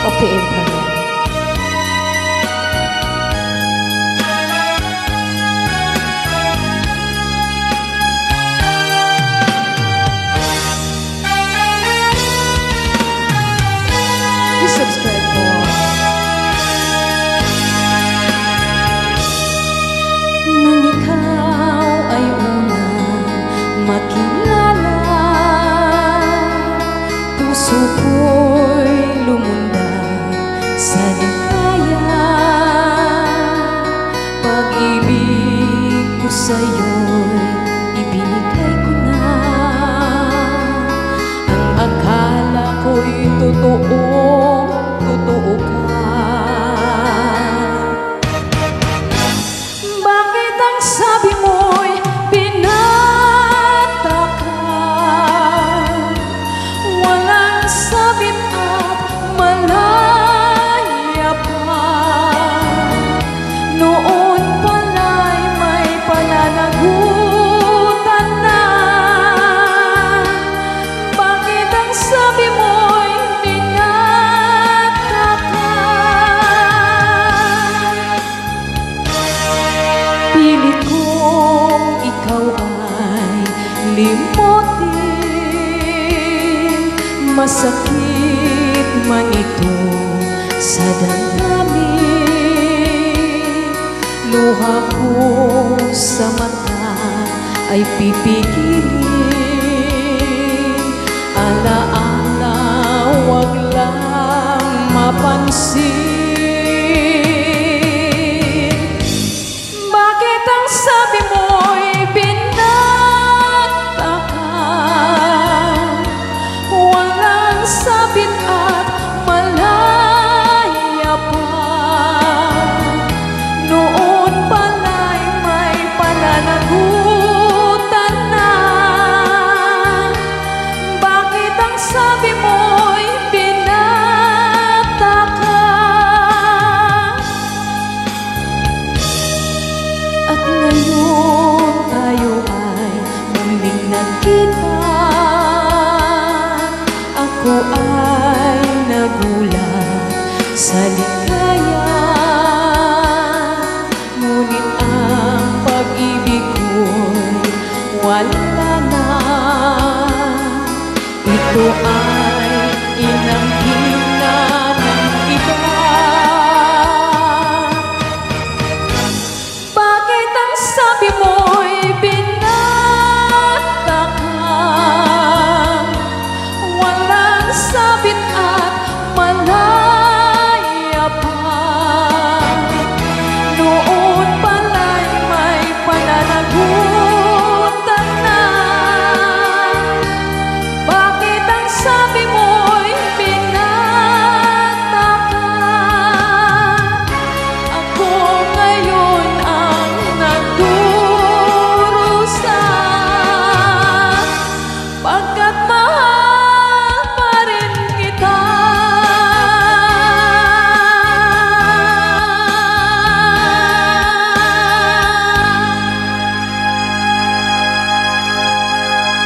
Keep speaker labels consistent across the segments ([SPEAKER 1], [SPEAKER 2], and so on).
[SPEAKER 1] OPM pa rin. Subscribe po. Nang ikaw ay unang makilala, puso ko'y lumundag sa ligaya. Pag-ibig ko sa'yo'y ibinigay ko na. Ang akala ko'y totoo ka. Bakit ang sabi mo'y binata ka? Walang sabit at malaya pa. Noon pala'y may pananagutan na. Bakit ang sabi mo'y pilit kong ikaw ay limutin, masakit man ito sa damdamin. Luha ko sa mata ay pipigilin, alaala wag lang mapansin. Sabi mo'y binata ka, walang sabit at malaya pa. Noon pala'y may pananagutan na. Bakit ang sabi mo'y binata ka? At ngayon tayo ay muling nagkita. Ako ay nagulat sa ligaya. Ngunit ang pag-ibig ko'y wala na. Ito ay inangkin na ng iba. Sabi mo'y binata ka, walang sabit at malaya pa. Noon pala'y may pananagutan na. Bakit ang sabi mo'y binata ka? Ako ngayon ang nagdurusa, pagkat mahal pa rin kita.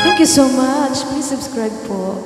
[SPEAKER 1] Thank you so much. Please subscribe po.